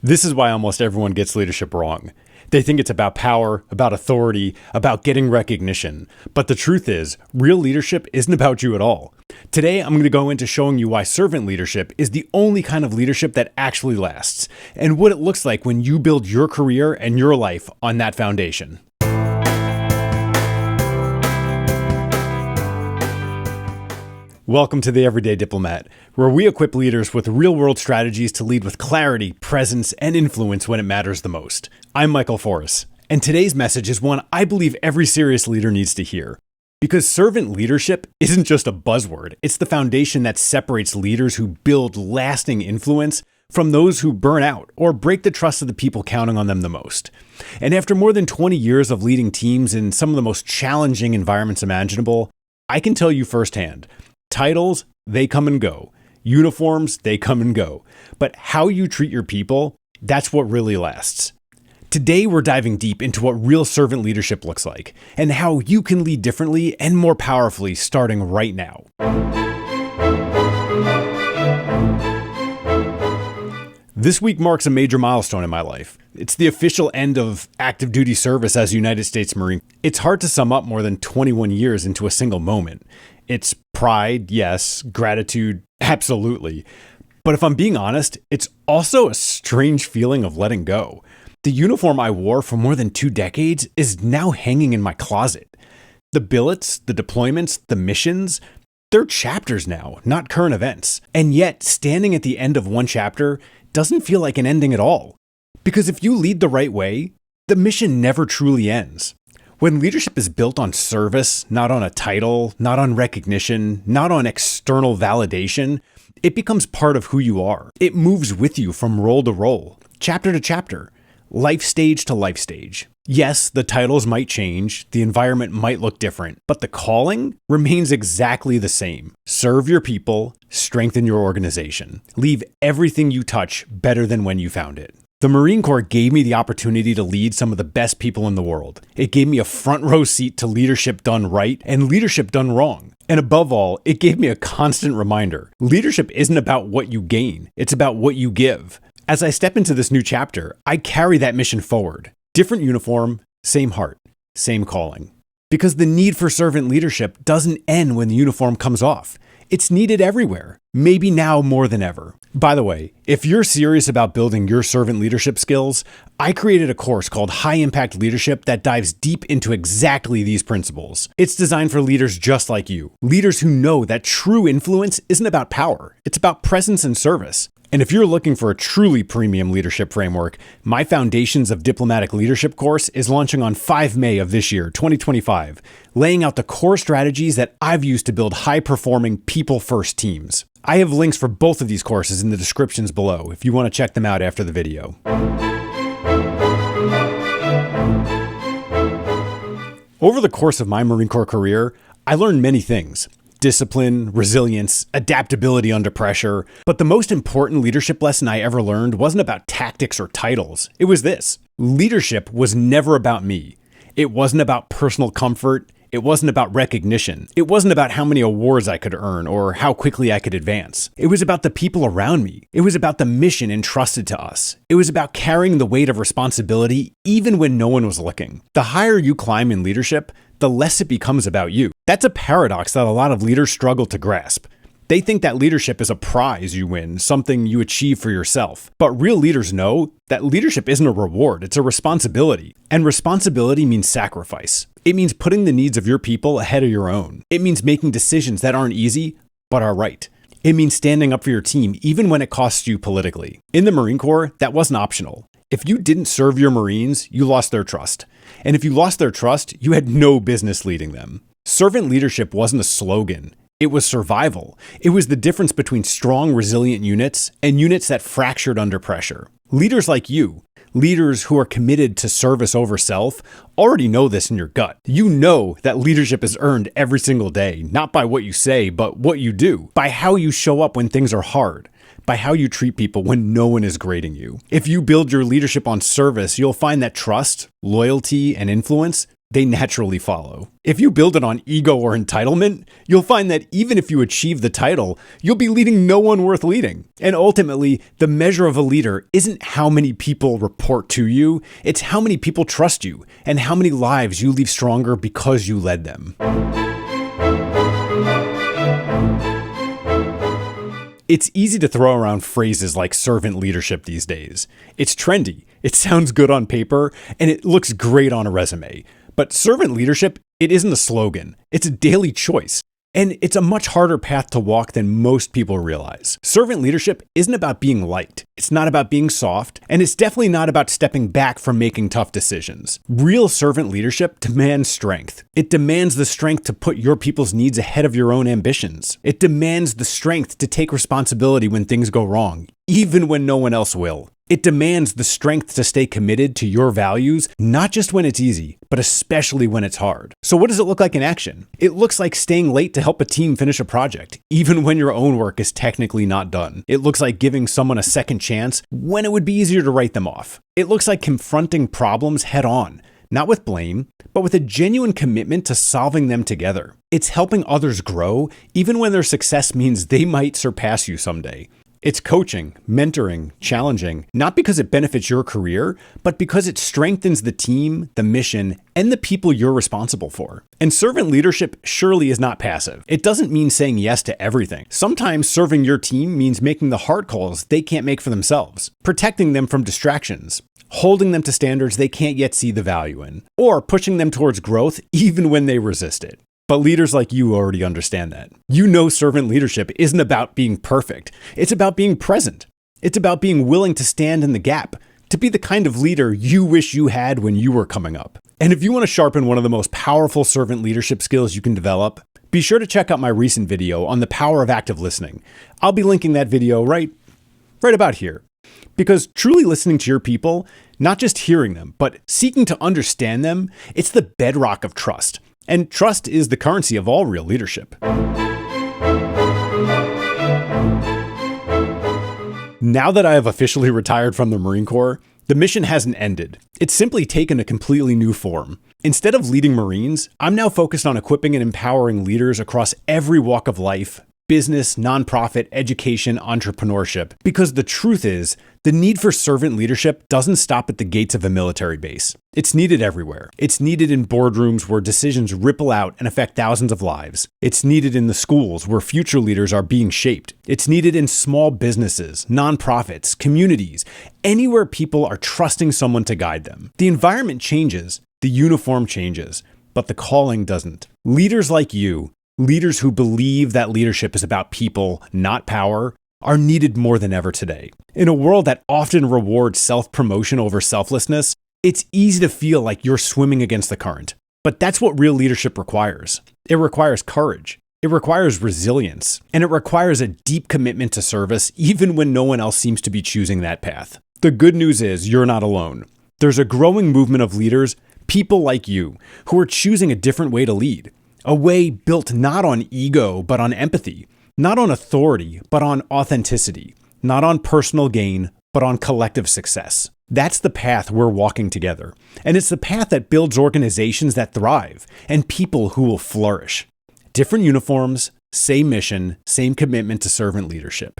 This is why almost everyone gets leadership wrong. They think it's about power, about authority, about getting recognition. But the truth is, real leadership isn't about you at all. Today, I'm going to go into showing you why servant leadership is the only kind of leadership that actually lasts, and what it looks like when you build your career and your life on that foundation. Welcome to the Everyday Diplomat, where we equip leaders with real-world strategies to lead with clarity, presence, and influence when it matters the most. I'm Michael Forrest, and today's message is one I believe every serious leader needs to hear. Because servant leadership isn't just a buzzword, it's the foundation that separates leaders who build lasting influence from those who burn out or break the trust of the people counting on them the most. And after more than 20 years of leading teams in some of the most challenging environments imaginable, I can tell you firsthand, titles, they come and go. Uniforms, they come and go. But how you treat your people, that's what really lasts. Today, we're diving deep into what real servant leadership looks like and how you can lead differently and more powerfully starting right now. This week marks a major milestone in my life. It's the official end of active duty service as a United States Marine. It's hard to sum up more than 21 years into a single moment. It's pride, yes. Gratitude, absolutely. But if I'm being honest, it's also a strange feeling of letting go. The uniform I wore for more than 2 decades is now hanging in my closet. The billets, the deployments, the missions, they're chapters now, not current events. And yet, standing at the end of one chapter doesn't feel like an ending at all. Because if you lead the right way, the mission never truly ends. When leadership is built on service, not on a title, not on recognition, not on external validation, it becomes part of who you are. It moves with you from role to role, chapter to chapter, life stage to life stage. Yes, the titles might change, the environment might look different, but the calling remains exactly the same. Serve your people, strengthen your organization. Leave everything you touch better than when you found it. The Marine Corps gave me the opportunity to lead some of the best people in the world. It gave me a front row seat to leadership done right and leadership done wrong. And above all, it gave me a constant reminder. Leadership isn't about what you gain, it's about what you give. As I step into this new chapter, I carry that mission forward. Different uniform, same heart, same calling. Because the need for servant leadership doesn't end when the uniform comes off. It's needed everywhere, maybe now more than ever. By the way, if you're serious about building your servant leadership skills, I created a course called High Impact Leadership that dives deep into exactly these principles. It's designed for leaders just like you, leaders who know that true influence isn't about power, it's about presence and service. And if you're looking for a truly premium leadership framework, my Foundations of Diplomatic Leadership course is launching on 5 May of this year, 2025, laying out the core strategies that I've used to build high-performing, people-first teams. I have links for both of these courses in the descriptions below if you want to check them out after the video. Over the course of my Marine Corps career, I learned many things. Discipline, resilience, adaptability under pressure. But the most important leadership lesson I ever learned wasn't about tactics or titles. It was this. Leadership was never about me. It wasn't about personal comfort. It wasn't about recognition. It wasn't about how many awards I could earn or how quickly I could advance. It was about the people around me. It was about the mission entrusted to us. It was about carrying the weight of responsibility even when no one was looking. The higher you climb in leadership, the less it becomes about you. That's a paradox that a lot of leaders struggle to grasp. They think that leadership is a prize you win, something you achieve for yourself. But real leaders know that leadership isn't a reward, it's a responsibility. And responsibility means sacrifice. It means putting the needs of your people ahead of your own. It means making decisions that aren't easy, but are right. It means standing up for your team even when it costs you politically. In the Marine Corps, that wasn't optional. If you didn't serve your Marines, you lost their trust. And if you lost their trust, you had no business leading them. Servant leadership wasn't a slogan. It was survival. It was the difference between strong, resilient units and units that fractured under pressure. Leaders like you, leaders who are committed to service over self, already know this in your gut. You know that leadership is earned every single day, not by what you say, but what you do, by how you show up when things are hard, by how you treat people when no one is grading you. If you build your leadership on service, you'll find that trust, loyalty, and influence they naturally follow. If you build it on ego or entitlement, you'll find that even if you achieve the title, you'll be leading no one worth leading. And ultimately, the measure of a leader isn't how many people report to you, it's how many people trust you and how many lives you leave stronger because you led them. It's easy to throw around phrases like servant leadership these days. It's trendy, it sounds good on paper, and it looks great on a resume. But servant leadership, it isn't a slogan. It's a daily choice. And it's a much harder path to walk than most people realize. Servant leadership isn't about being liked. It's not about being soft. And it's definitely not about stepping back from making tough decisions. Real servant leadership demands strength. It demands the strength to put your people's needs ahead of your own ambitions. It demands the strength to take responsibility when things go wrong, even when no one else will. It demands the strength to stay committed to your values, not just when it's easy, but especially when it's hard. So what does it look like in action? It looks like staying late to help a team finish a project, even when your own work is technically not done. It looks like giving someone a second chance when it would be easier to write them off. It looks like confronting problems head on, not with blame, but with a genuine commitment to solving them together. It's helping others grow, even when their success means they might surpass you someday. It's coaching, mentoring, challenging, not because it benefits your career, but because it strengthens the team, the mission, and the people you're responsible for. And servant leadership surely is not passive. It doesn't mean saying yes to everything. Sometimes serving your team means making the hard calls they can't make for themselves, protecting them from distractions, holding them to standards they can't yet see the value in, or pushing them towards growth even when they resist it. But leaders like you already understand that. You know servant leadership isn't about being perfect. It's about being present. It's about being willing to stand in the gap, to be the kind of leader you wish you had when you were coming up. And if you want to sharpen one of the most powerful servant leadership skills you can develop, be sure to check out my recent video on the power of active listening. I'll be linking that video right about here. Because truly listening to your people, not just hearing them, but seeking to understand them, it's the bedrock of trust. And trust is the currency of all real leadership. Now that I have officially retired from the Marine Corps, the mission hasn't ended. It's simply taken a completely new form. Instead of leading Marines, I'm now focused on equipping and empowering leaders across every walk of life, business, nonprofit, education, entrepreneurship. Because the truth is, the need for servant leadership doesn't stop at the gates of a military base. It's needed everywhere. It's needed in boardrooms where decisions ripple out and affect thousands of lives. It's needed in the schools where future leaders are being shaped. It's needed in small businesses, nonprofits, communities, anywhere people are trusting someone to guide them. The environment changes, the uniform changes, but the calling doesn't. Leaders like you, leaders who believe that leadership is about people, not power, are needed more than ever today. In a world that often rewards self-promotion over selflessness, it's easy to feel like you're swimming against the current. But that's what real leadership requires. It requires courage. It requires resilience. And it requires a deep commitment to service, even when no one else seems to be choosing that path. The good news is you're not alone. There's a growing movement of leaders, people like you, who are choosing a different way to lead. A way built not on ego, but on empathy. Not on authority, but on authenticity. Not on personal gain, but on collective success. That's the path we're walking together. And it's the path that builds organizations that thrive and people who will flourish. Different uniforms, same mission, same commitment to servant leadership.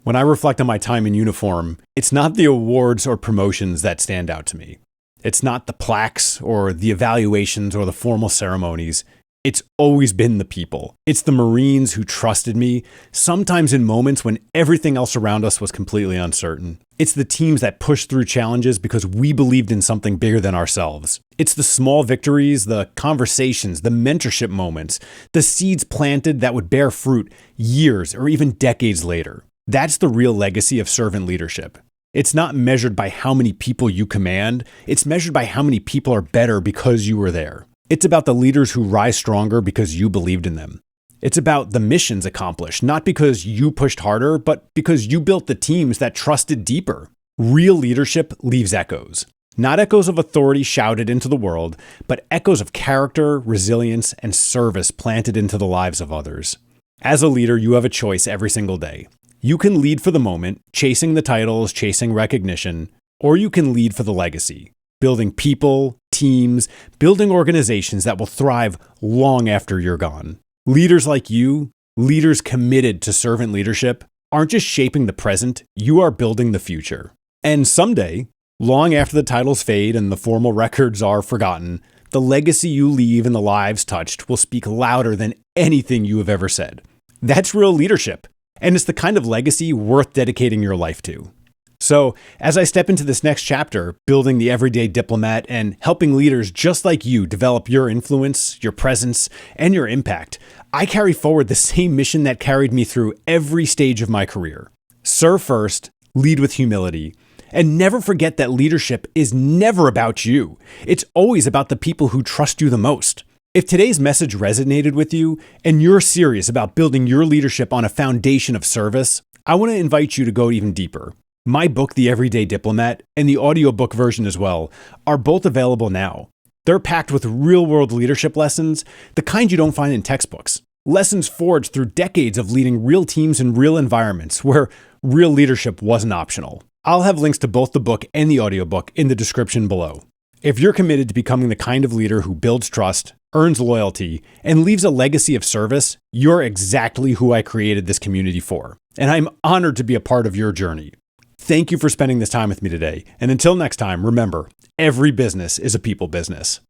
When I reflect on my time in uniform, it's not the awards or promotions that stand out to me. It's not the plaques or the evaluations or the formal ceremonies. It's always been the people. It's the Marines who trusted me, sometimes in moments when everything else around us was completely uncertain. It's the teams that pushed through challenges because we believed in something bigger than ourselves. It's the small victories, the conversations, the mentorship moments, the seeds planted that would bear fruit years or even decades later. That's the real legacy of servant leadership. It's not measured by how many people you command. It's measured by how many people are better because you were there. It's about the leaders who rise stronger because you believed in them. It's about the missions accomplished, not because you pushed harder, but because you built the teams that trusted deeper. Real leadership leaves echoes. Not echoes of authority shouted into the world, but echoes of character, resilience, and service planted into the lives of others. As a leader, you have a choice every single day. You can lead for the moment, chasing the titles, chasing recognition, or you can lead for the legacy, building people, teams, building organizations that will thrive long after you're gone. Leaders like you, leaders committed to servant leadership, aren't just shaping the present, you are building the future. And someday, long after the titles fade and the formal records are forgotten, the legacy you leave and the lives touched will speak louder than anything you have ever said. That's real leadership, and it's the kind of legacy worth dedicating your life to. So, as I step into this next chapter, building the everyday diplomat and helping leaders just like you develop your influence, your presence, and your impact, I carry forward the same mission that carried me through every stage of my career. Serve first, lead with humility, and never forget that leadership is never about you. It's always about the people who trust you the most. If today's message resonated with you and you're serious about building your leadership on a foundation of service, I want to invite you to go even deeper. My book, The Everyday Diplomat, and the audiobook version as well, are both available now. They're packed with real-world leadership lessons, the kind you don't find in textbooks. Lessons forged through decades of leading real teams in real environments where real leadership wasn't optional. I'll have links to both the book and the audiobook in the description below. If you're committed to becoming the kind of leader who builds trust, earns loyalty, and leaves a legacy of service, you're exactly who I created this community for. And I'm honored to be a part of your journey. Thank you for spending this time with me today. And until next time, remember, every business is a people business.